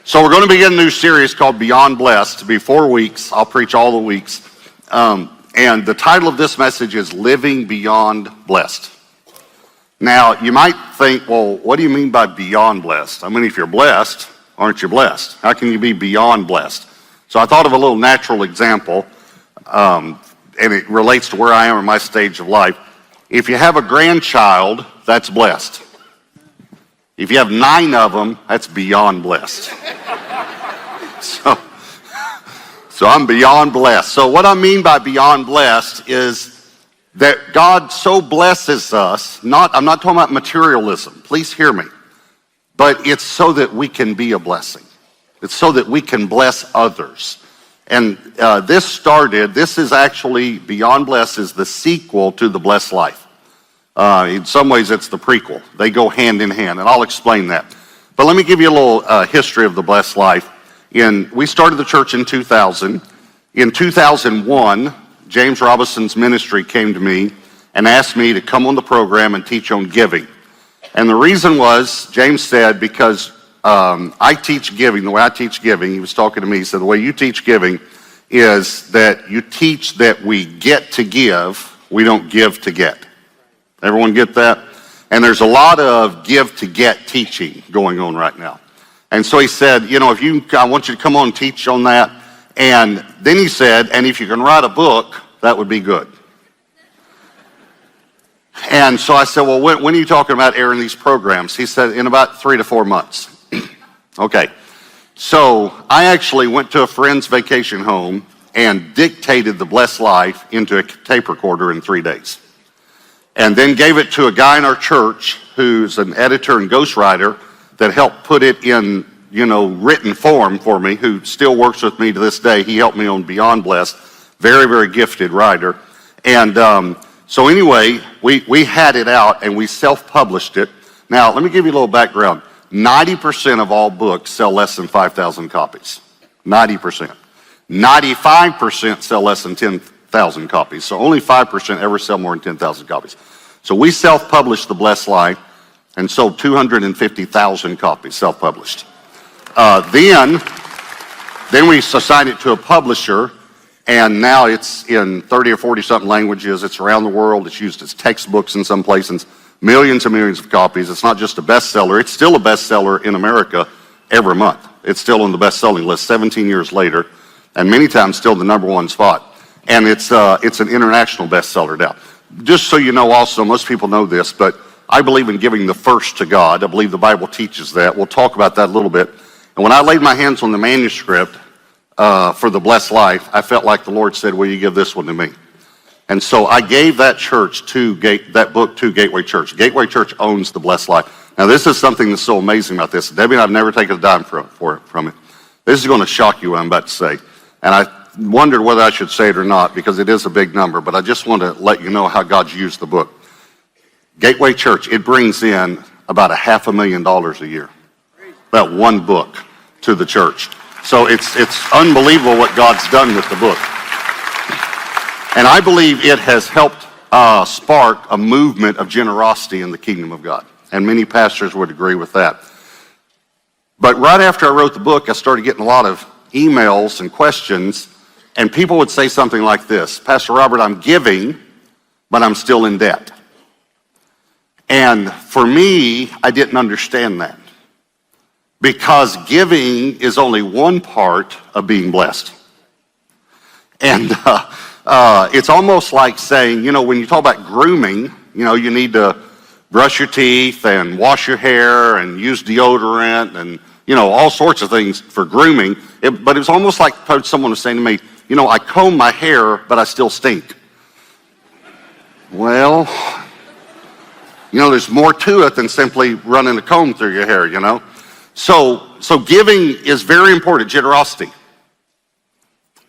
So we're going to begin a new series called Beyond Blessed. It'll be 4 weeks. I'll preach all the weeks. And the title of this message is Living Beyond Blessed. Now, you might think, well, what do you mean by beyond blessed? I mean, if you're blessed, aren't you blessed? How can you be beyond blessed? So I thought of a little natural example, and it relates to where I am in my stage of life. If you have a grandchild, that's blessed. If you have 9 of them, that's beyond blessed. So I'm beyond blessed. So what I mean by beyond blessed is that God so blesses us, I'm not talking about materialism, please hear me, but it's so that we can be a blessing. It's so that we can bless others. And this is actually, Beyond Blessed is the sequel to The Blessed Life. In some ways, it's the prequel. They go hand in hand, and I'll explain that. But let me give you a little history of The Blessed Life. We started the church in 2000. In 2001, James Robinson's ministry came to me and asked me to come on the program and teach on giving. And the reason was, James said, because I teach giving, the way I teach giving, he was talking to me, he said, the way you teach giving is that you teach that we get to give, we don't give to get. Everyone get that? And there's a lot of give to get teaching going on right now. And so he said, I want you to come on and teach on that. And then he said, and if you can write a book, that would be good. And so I said, well, when are you talking about airing these programs? He said, in about 3 to 4 months. Okay. So I actually went to a friend's vacation home and dictated The Blessed Life into a tape recorder in 3 days. And then gave it to a guy in our church who's an editor and ghostwriter that helped put it in, written form for me, who still works with me to this day. He helped me on Beyond Blessed. Very, very gifted writer. And so anyway, we had it out and we self-published it. Now, let me give you a little background. 90% of all books sell less than 5,000 copies. 90%. 95% sell less than 10,000 copies. So only 5% ever sell more than 10,000 copies. So we self-published The Blessed Life and sold 250,000 copies self-published. Then we assigned it to a publisher, and now it's in 30 or 40 something languages. It's around the world. It's used as textbooks in some places. Millions and millions of copies. It's not just a bestseller. It's still a bestseller in America every month. It's still on the best-selling list 17 years later, and many times still the #1 spot. And it's an international bestseller now. Just so you know also, most people know this, but I believe in giving the first to God. I believe the Bible teaches that. We'll talk about that a little bit. And when I laid my hands on the manuscript for The Blessed Life, I felt like the Lord said, will you give this one to me? And so I gave that book to Gateway Church. Gateway Church owns The Blessed Life. Now this is something that's so amazing about this. Debbie and I have never taken a dime from it. This is going to shock you what I'm about to say. And I wondered whether I should say it or not because it is a big number, but I just want to let you know how God's used the book. Gateway Church, it brings in about $500,000 a year. That one book to the church. So it's unbelievable what God's done with the book. And I believe it has helped spark a movement of generosity in the kingdom of God. And many pastors would agree with that. But right after I wrote the book, I started getting a lot of emails and questions, and people would say something like this, Pastor Robert, I'm giving, but I'm still in debt. And for me, I didn't understand that. Because giving is only one part of being blessed. And it's almost like saying, when you talk about grooming, you need to brush your teeth and wash your hair and use deodorant and, all sorts of things for grooming. But it was almost like someone was saying to me, I comb my hair, but I still stink. Well, there's more to it than simply running a comb through your hair, So giving is very important, generosity.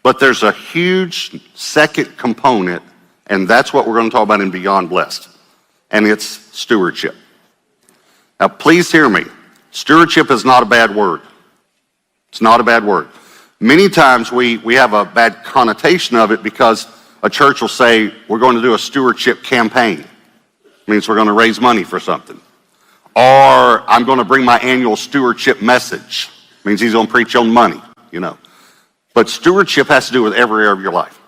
But there's a huge second component, and that's what we're going to talk about in Beyond Blessed, and it's stewardship. Now, please hear me. Stewardship is not a bad word. It's not a bad word. Many times we have a bad connotation of it because a church will say, we're going to do a stewardship campaign. It means we're going to raise money for something. Or I'm going to bring my annual stewardship message. Means he's going to preach on money, you know. But stewardship has to do with every area of your life.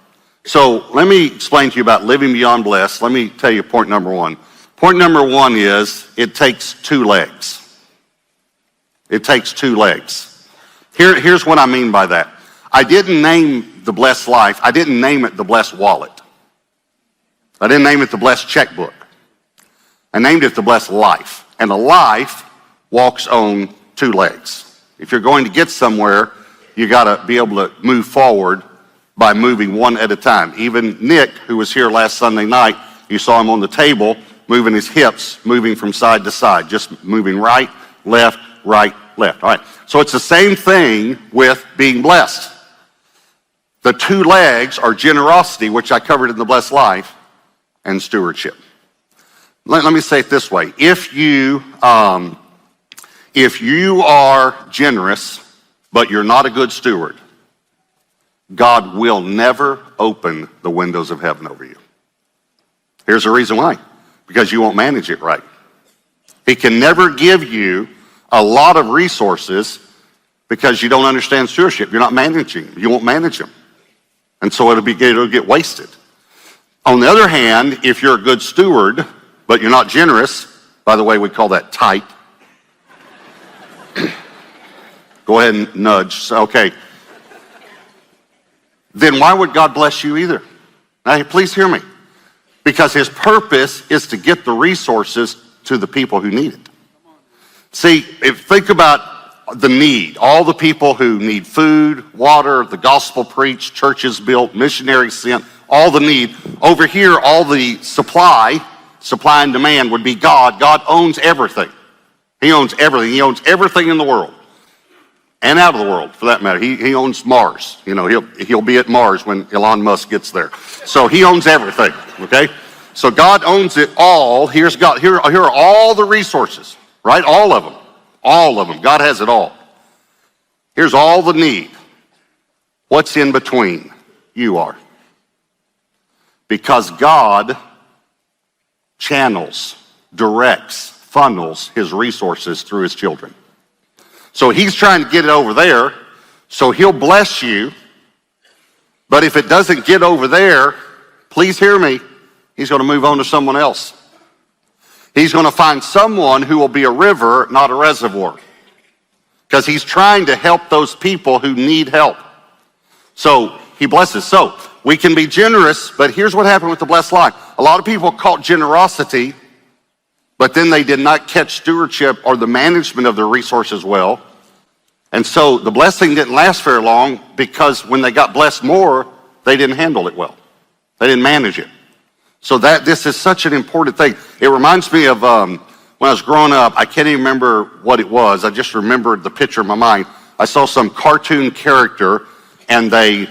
So let me explain to you about living beyond blessed. Let me tell you point number one. Point number one is it takes two legs. It takes two legs. Here's what I mean by that. I didn't name the blessed life. I didn't name it the blessed wallet. I didn't name it the blessed checkbook. I named it the blessed life. And a life walks on two legs. If you're going to get somewhere, you got to be able to move forward by moving one at a time. Even Nick, who was here last Sunday night, you saw him on the table moving his hips, moving from side to side, just moving right, left, right, left. All right. So it's the same thing with being blessed. The two legs are generosity, which I covered in the blessed life, and stewardship. Let me say it this way. If you are generous, but you're not a good steward, God will never open the windows of heaven over you. Here's the reason why. Because you won't manage it right. He can never give you a lot of resources because you don't understand stewardship. You're not managing them. You won't manage them. And so it'll get wasted. On the other hand, if you're a good steward, but you're not generous, by the way, we call that tight. Go ahead and nudge. Okay. Then why would God bless you either? Now, please hear me. Because his purpose is to get the resources to the people who need it. See, think about the need. All the people who need food, water, the gospel preached, churches built, missionaries sent, all the need. Over here, all the supply and demand would be God. God owns everything. He owns everything. He owns everything in the world. And out of the world, for that matter. He owns Mars. You know, he'll be at Mars when Elon Musk gets there. So he owns everything, okay? So God owns it all. Here are all the resources, right? All of them. All of them. God has it all. Here's all the need. What's in between? You are. Because God channels, directs, funnels his resources through his children. So he's trying to get it over there, so he'll bless you. But if it doesn't get over there, please hear me, he's going to move on to someone else. He's going to find someone who will be a river, not a reservoir. Because he's trying to help those people who need help. So he blesses. So we can be generous, but here's what happened with the blessed life. A lot of people caught generosity, but then they did not catch stewardship or the management of their resources well. And so the blessing didn't last very long because when they got blessed more, they didn't handle it well. They didn't manage it. So this is such an important thing. It reminds me of when I was growing up, I can't even remember what it was. I just remembered the picture in my mind. I saw some cartoon character and they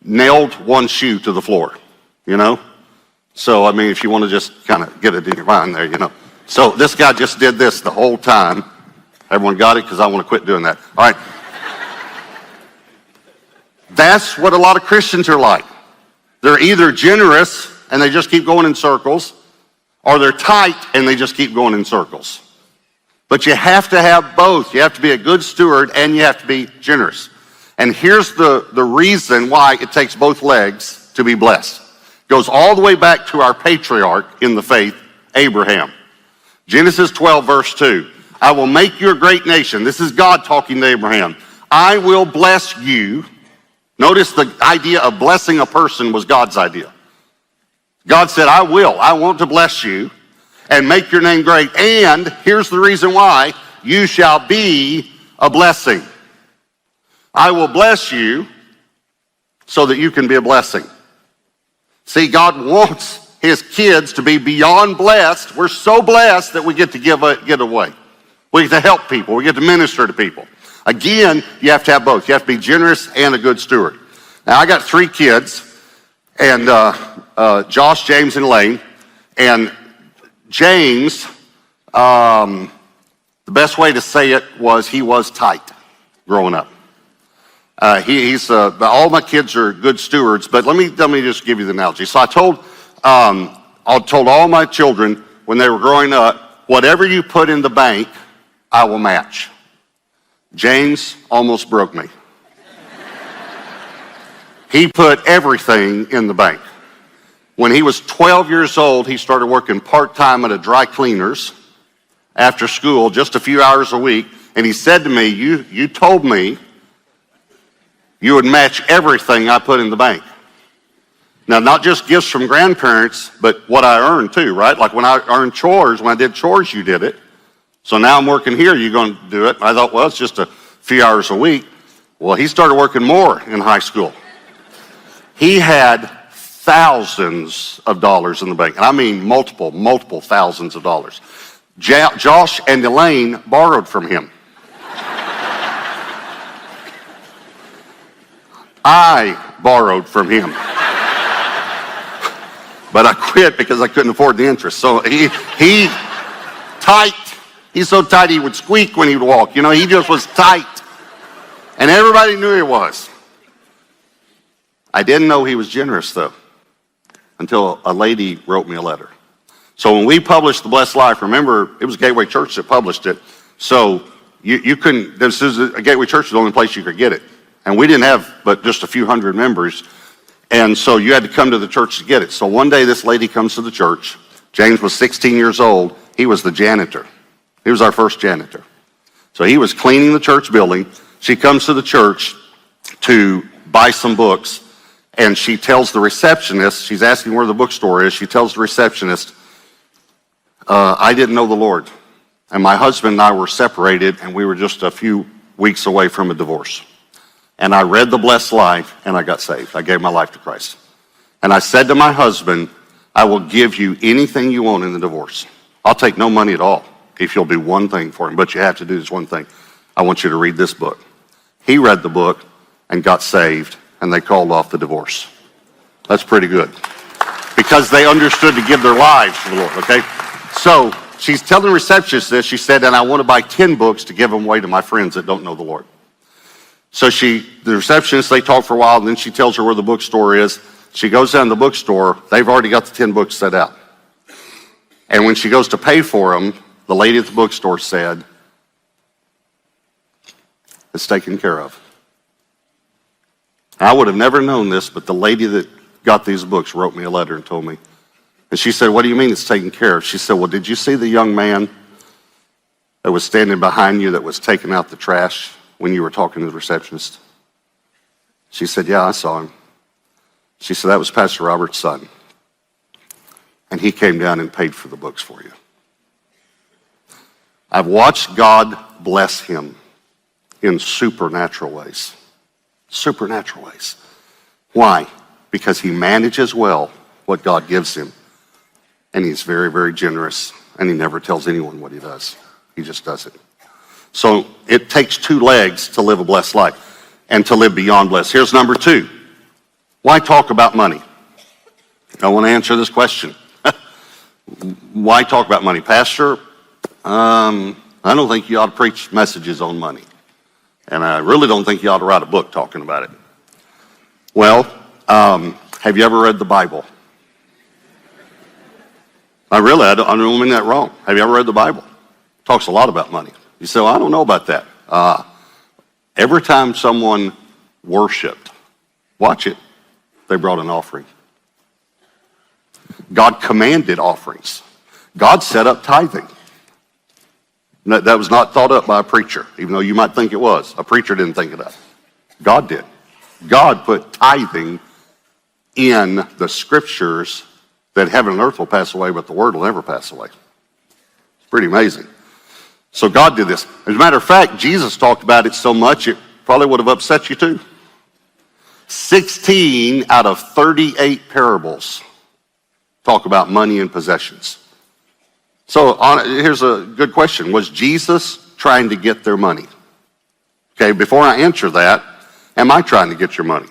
nailed one shoe to the floor, you know? So, I mean, if you want to just kind of get it in your mind there, you know. So this guy just did this the whole time. Everyone got it? Because I want to quit doing that. All right. That's what a lot of Christians are like. They're either generous and they just keep going in circles, or they're tight and they just keep going in circles. But you have to have both. You have to be a good steward and you have to be generous. And here's the reason why it takes both legs to be blessed. It goes all the way back to our patriarch in the faith, Abraham. Genesis 12, verse 2. I will make you a great nation. This is God talking to Abraham. I will bless you. Notice the idea of blessing a person was God's idea. God said, I want to bless you and make your name great. And here's the reason why, you shall be a blessing. I will bless you so that you can be a blessing. See, God wants his kids to be beyond blessed. We're so blessed that we get to give away. We get to help people. We get to minister to people. Again, you have to have both. You have to be generous and a good steward. Now, I got 3 kids, and Josh, James, and Lane. And James, the best way to say it was he was tight growing up. All my kids are good stewards, but let me just give you the analogy. So I told all my children when they were growing up, whatever you put in the bank, I will match. James almost broke me. He put everything in the bank. When he was 12 years old, he started working part-time at a dry cleaner's after school, just a few hours a week. And he said to me, you told me you would match everything I put in the bank. Now, not just gifts from grandparents, but what I earned too, right? Like when I earned chores, when I did chores, you did it. So now I'm working here, you're going to do it. I thought, well, it's just a few hours a week. Well, he started working more in high school. He had thousands of dollars in the bank. And I mean multiple thousands of dollars. Josh and Elaine borrowed from him. I borrowed from him. But I quit because I couldn't afford the interest. So he's so tight he would squeak when he would walk. You know, he just was tight. And everybody knew he was. I didn't know he was generous though, until a lady wrote me a letter. So when we published The Blessed Life, remember, it was Gateway Church that published it. So you couldn't, this is a Gateway Church is the only place you could get it. And we didn't have but just a few hundred members. And so you had to come to the church to get it. So one day this lady comes to the church. James was 16 years old. He was the janitor. He was our first janitor. So he was cleaning the church building. She comes to the church to buy some books. And she tells the receptionist, she's asking where the bookstore is. She tells the receptionist, I didn't know the Lord. And my husband and I were separated, and we were just a few weeks away from a divorce. And I read The Blessed Life, and I got saved. I gave my life to Christ. And I said to my husband, I will give you anything you want in the divorce. I'll take no money at all if you'll do one thing for him, but you have to do this one thing. I want you to read this book. He read the book and got saved, and they called off the divorce. That's pretty good. Because they understood to give their lives to the Lord, okay? So she's telling the receptionist this. She said, and I want to buy 10 books to give them away to my friends that don't know the Lord. So the receptionist, they talk for a while, and then she tells her where the bookstore is. She goes down to the bookstore. They've already got the 10 books set out. And when she goes to pay for them, the lady at the bookstore said, it's taken care of. I would have never known this, but the lady that got these books wrote me a letter and told me. And she said, what do you mean it's taken care of? She said, well, did you see the young man that was standing behind you that was taking out the trash when you were talking to the receptionist? She said, yeah, I saw him. She said, that was Pastor Robert's son. And he came down and paid for the books for you. I've watched God bless him in supernatural ways. Supernatural ways. Why? Because he manages well what God gives him. And he's very, very generous. And he never tells anyone what he does. He just does it. So it takes two legs to live a blessed life and to live beyond blessed. Here's number 2. Why talk about money? I want to answer this question. Why talk about money? Pastor, I don't think you ought to preach messages on money. And I really don't think you ought to write a book talking about it. Well, have you ever read the Bible? I don't mean that wrong. Have you ever read the Bible? It talks a lot about money. You say, well, I don't know about that. Every time someone worshiped, watch it, they brought an offering. God commanded offerings. God set up tithing. That was not thought up by a preacher, even though you might think it was. A preacher didn't think it up. God did. God put tithing in the scriptures that heaven and earth will pass away, but the word will never pass away. It's pretty amazing. So God did this. As a matter of fact, Jesus talked about it so much, it probably would have upset you too. 16 out of 38 parables talk about money and possessions. So here's a good question. Was Jesus trying to get their money? Okay, before I answer that, am I trying to get your money?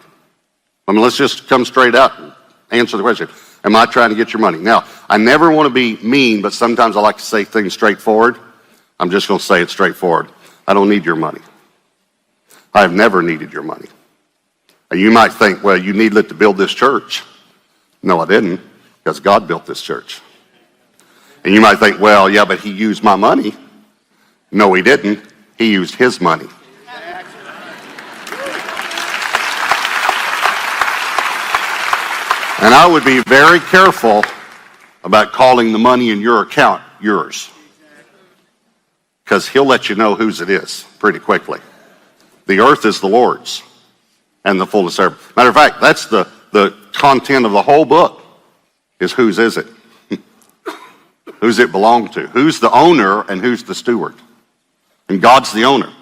I mean, let's just come straight out and answer the question. Am I trying to get your money? Now, I never want to be mean, but sometimes I like to say things straightforward. I'm just going to say it straightforward. I don't need your money. I have never needed your money. And you might think, well, you needed it to build this church. No, I didn't, because God built this church. And you might think, well, yeah, but he used my money. No, he didn't. He used his money. And I would be very careful about calling the money in your account yours, because he'll let you know whose it is pretty quickly. The earth is the Lord's and the fullness thereof. Matter of fact, that's the content of the whole book, is whose is it? Who's it belong to? Who's the owner and who's the steward? And God's the owner.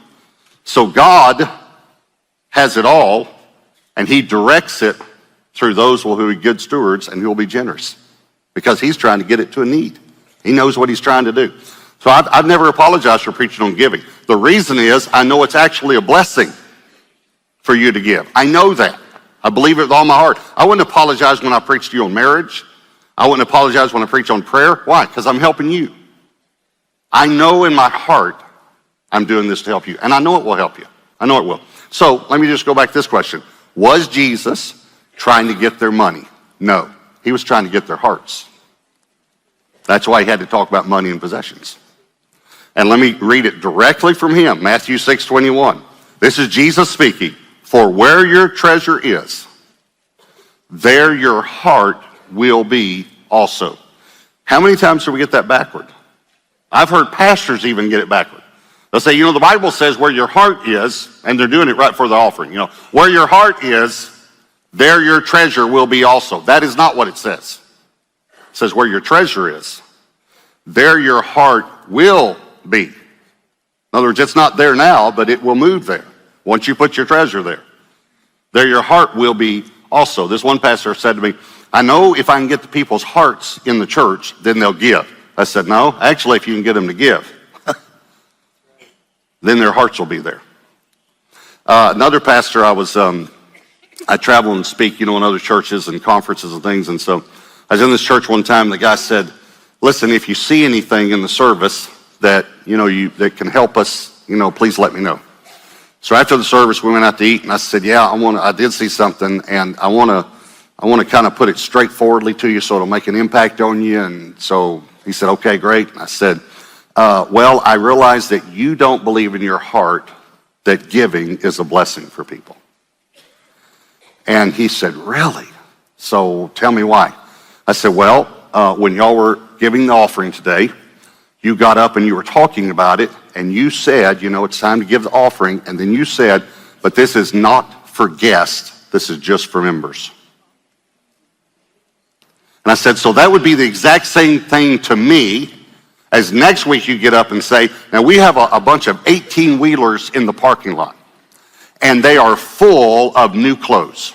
So God has it all, and he directs it through those who will be good stewards and who will be generous, because he's trying to get it to a need. He knows what he's trying to do. So I've never apologized for preaching on giving. The reason is I know it's actually a blessing for you to give. I know that. I believe it with all my heart. I wouldn't apologize when I preach to you on marriage. I wouldn't apologize when I preach on prayer. Why? Because I'm helping you. I know in my heart I'm doing this to help you, and I know it will help you. I know it will. So let me just go back to this question. Was Jesus trying to get their money? No. He was trying to get their hearts. That's why he had to talk about money and possessions. And let me read it directly from him, Matthew 6:21. This is Jesus speaking. For where your treasure is, there your heart will be also. How many times do we get that backward? I've heard pastors even get it backward. They'll say, the Bible says where your heart is, and they're doing it right for the offering. Where your heart is, there your treasure will be also. That is not what it says. It says where your treasure is, there your heart will be. In other words, it's not there now, but it will move there once you put your treasure there. There your heart will be also. This one pastor said to me, I know if I can get the people's hearts in the church, then they'll give. I said, no, actually, if you can get them to give, then their hearts will be there. Another pastor, I travel and speak, in other churches and conferences and things. And so I was in this church one time, the guy said, listen, if you see anything in the service that, that can help us, please let me know. So after the service, we went out to eat, and I said, yeah, I did see something, and I want to kind of put it straightforwardly to you so it'll make an impact on you. And so he said, okay, great. And I said, well, I realize that you don't believe in your heart that giving is a blessing for people. And he said, really? So tell me why. I said, well, when y'all were giving the offering today, you got up and you were talking about it, and you said, it's time to give the offering, and then you said, but this is not for guests, this is just for members. And I said, so that would be the exact same thing to me as next week you get up and say, now we have a bunch of 18-wheelers in the parking lot, and they are full of new clothes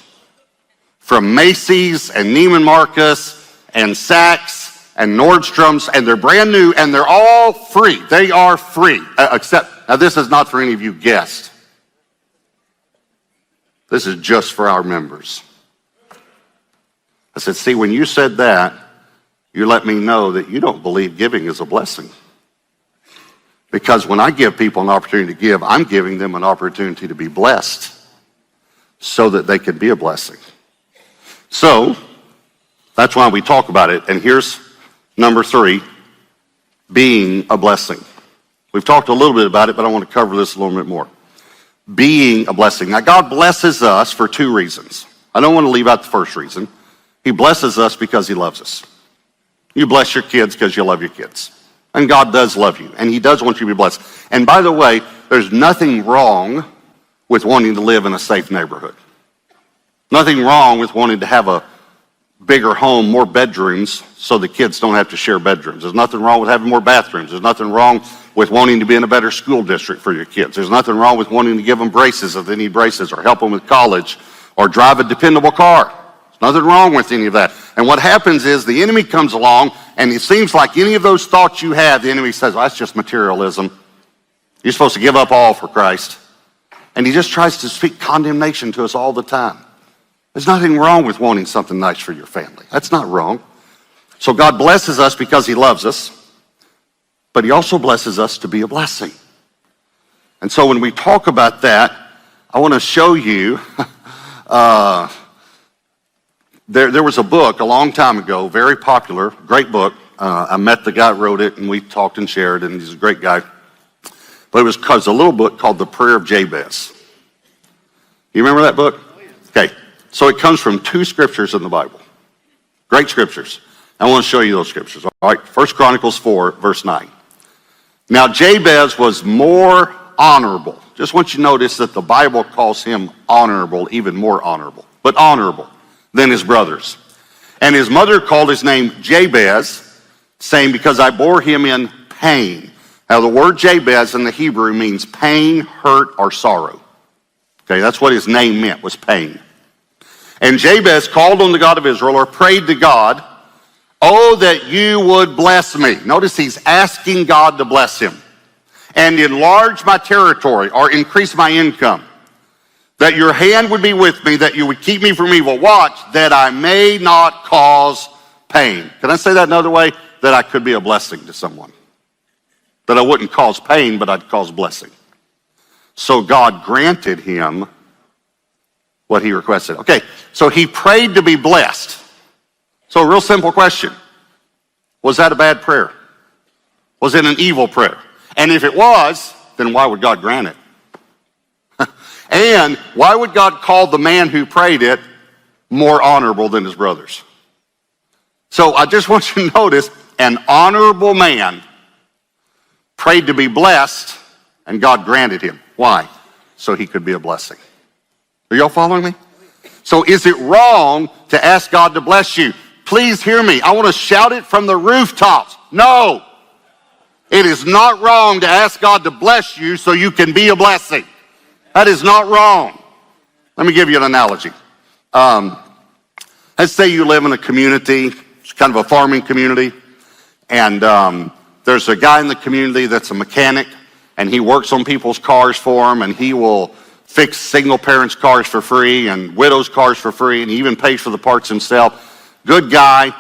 from Macy's and Neiman Marcus and Saks and Nordstrom's, and they're brand new, and they're all free. They are free, except, now this is not for any of you guests. This is just for our members. I said, see, when you said that, you let me know that you don't believe giving is a blessing. Because when I give people an opportunity to give, I'm giving them an opportunity to be blessed so that they can be a blessing. So, that's why we talk about it. And here's number 3, being a blessing. We've talked a little bit about it, but I want to cover this a little bit more. Being a blessing. Now, God blesses us for 2 reasons. I don't want to leave out the first reason. He blesses us because he loves us. You bless your kids because you love your kids. And God does love you, and he does want you to be blessed. And by the way, there's nothing wrong with wanting to live in a safe neighborhood. Nothing wrong with wanting to have a bigger home, more bedrooms, so the kids don't have to share bedrooms. There's nothing wrong with having more bathrooms. There's nothing wrong with wanting to be in a better school district for your kids. There's nothing wrong with wanting to give them braces if they need braces, or help them with college, or drive a dependable car. There's nothing wrong with any of that. And what happens is the enemy comes along, and it seems like any of those thoughts you have, the enemy says, well, that's just materialism. You're supposed to give up all for Christ. And he just tries to speak condemnation to us all the time. There's nothing wrong with wanting something nice for your family. That's not wrong. So God blesses us because he loves us, but he also blesses us to be a blessing. And so when we talk about that, I want to show you, there was a book a long time ago, very popular, great book. I met the guy who wrote it, and we talked and shared, and he's a great guy. But it was a little book called The Prayer of Jabez. You remember that book? Okay. So it comes from 2 scriptures in the Bible. Great scriptures. I want to show you those scriptures. All right, 1 Chronicles 4, verse 9. Now Jabez was more honorable. Just want you to notice that the Bible calls him honorable, even more honorable, but honorable than his brothers. And his mother called his name Jabez, saying, because I bore him in pain. Now the word Jabez in the Hebrew means pain, hurt, or sorrow. Okay, that's what his name meant, was pain. And Jabez called on the God of Israel, or prayed to God, oh, that you would bless me. Notice he's asking God to bless him. And enlarge my territory, or increase my income. That your hand would be with me, that you would keep me from evil. Watch, that I may not cause pain. Can I say that another way? That I could be a blessing to someone. That I wouldn't cause pain, but I'd cause blessing. So God granted him what he requested. Okay, so he prayed to be blessed. So a real simple question. Was that a bad prayer? Was it an evil prayer? And if it was, then why would God grant it? And why would God call the man who prayed it more honorable than his brothers? So I just want you to notice, an honorable man prayed to be blessed, and God granted him. Why? So he could be a blessing. Are y'all following me? So is it wrong to ask God to bless you? Please hear me. I want to shout it from the rooftops. No. It is not wrong to ask God to bless you so you can be a blessing. That is not wrong. Let me give you an analogy. Let's say you live in a community, it's kind of a farming community, and there's a guy in the community that's a mechanic, and he works on people's cars for them, and he will fix single parents' cars for free and widows' cars for free, and he even pays for the parts himself. Good guy.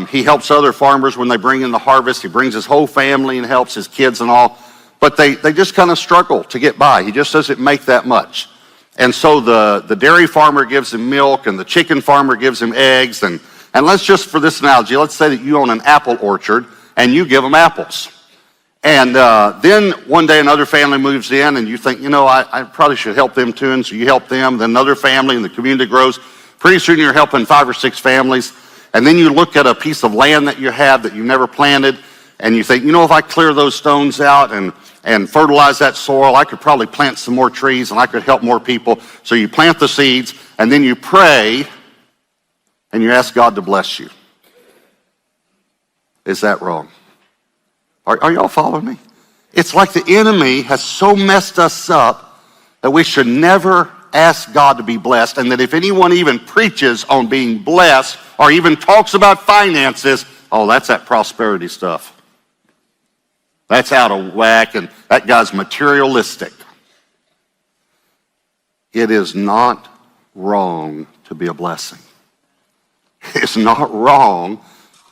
He helps other farmers when they bring in the harvest. He brings his whole family and helps his kids and all. But they just kind of struggle to get by. He just doesn't make that much. And so the dairy farmer gives him milk, and the chicken farmer gives him eggs. And let's just, for this analogy, let's say that you own an apple orchard, and you give them apples. And then one day another family moves in, and you think, I probably should help them too. And so you help them. Then another family, and the community grows. Pretty soon you're helping 5 or 6 families. And then you look at a piece of land that you have that you never planted, and you think, if I clear those stones out and fertilize that soil, I could probably plant some more trees and I could help more people. So you plant the seeds, and then you pray, and you ask God to bless you. Is that wrong? Are y'all following me? It's like the enemy has so messed us up that we should never ask God to be blessed, and that if anyone even preaches on being blessed or even talks about finances, oh, that's that prosperity stuff. That's out of whack, and that guy's materialistic. It is not wrong to be a blessing. It's not wrong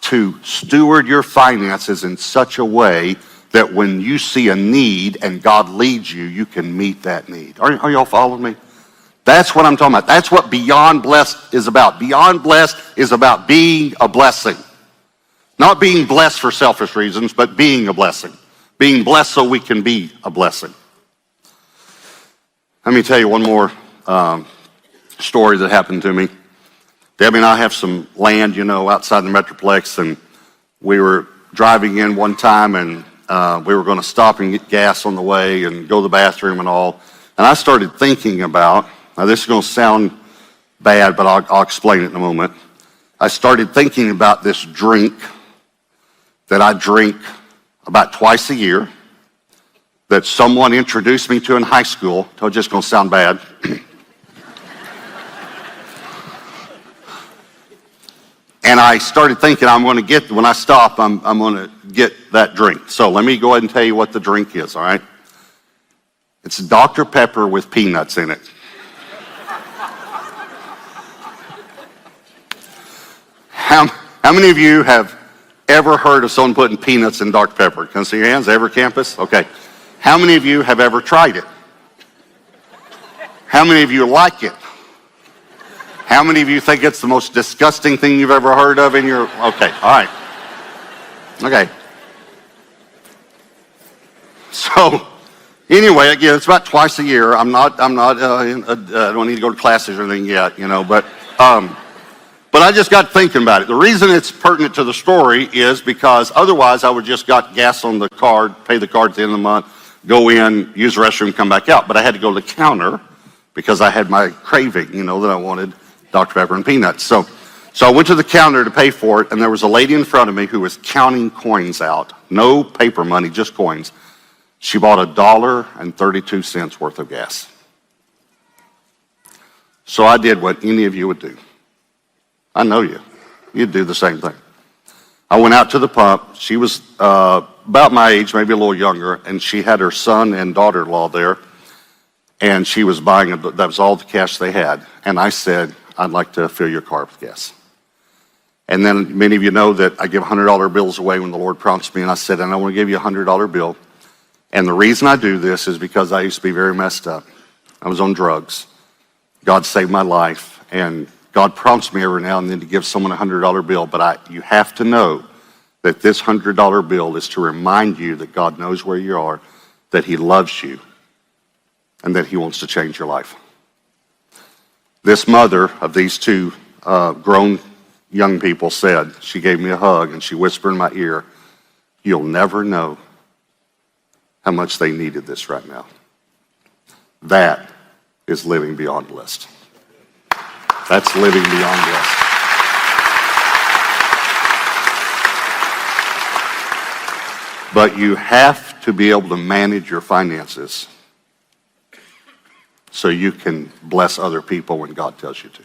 to steward your finances in such a way that when you see a need and God leads you, you can meet that need. Are y'all following me? That's what I'm talking about. That's what Beyond Blessed is about. Beyond Blessed is about being a blessing. Not being blessed for selfish reasons, but being a blessing. Being blessed so we can be a blessing. Let me tell you one more story that happened to me. Debbie and I have some land, outside the Metroplex, and we were driving in one time, and we were going to stop and get gas on the way and go to the bathroom and all. And I started thinking about, now this is going to sound bad, but I'll explain it in a moment. I started thinking about this drink that I drink about twice a year that someone introduced me to in high school. So it's just going to sound bad. And I started thinking when I stop, I'm going to get that drink. So let me go ahead and tell you what the drink is, all right? It's Dr. Pepper with peanuts in it. How many of you have ever heard of someone putting peanuts in Dr. Pepper? Can I see your hands? Every campus? Okay. How many of you have ever tried it? How many of you like it? How many of you think it's the most disgusting thing you've ever heard of in your... Okay, all right. Okay. So, anyway, again, it's about twice a year. I don't need to go to classes or anything yet, but But I just got thinking about it. The reason it's pertinent to the story is because otherwise I would just got gas on the card, pay the card at the end of the month, go in, use the restroom, come back out. But I had to go to the counter because I had my craving, that I wanted Dr. Pepper and peanuts. So I went to the counter to pay for it, and there was a lady in front of me who was counting coins out. No paper money, just coins. She bought $1.32 worth of gas. So I did what any of you would do. I know you. You'd do the same thing. I went out to the pump. She was about my age, maybe a little younger, and she had her son and daughter-in-law there, and she was buying, that was all the cash they had. And I said, I'd like to fill your car with gas. And then many of you know that I give $100 bills away when the Lord prompts me, and I said, and I want to give you a $100 bill. And the reason I do this is because I used to be very messed up. I was on drugs. God saved my life, and God prompts me every now and then to give someone a $100 bill, but you have to know that this $100 bill is to remind you that God knows where you are, that He loves you, and that He wants to change your life. This mother of these two grown young people said, she gave me a hug and she whispered in my ear, you'll never know how much they needed this right now. That is living beyond blessed. That's living beyond blessed. But you have to be able to manage your finances so you can bless other people when God tells you to.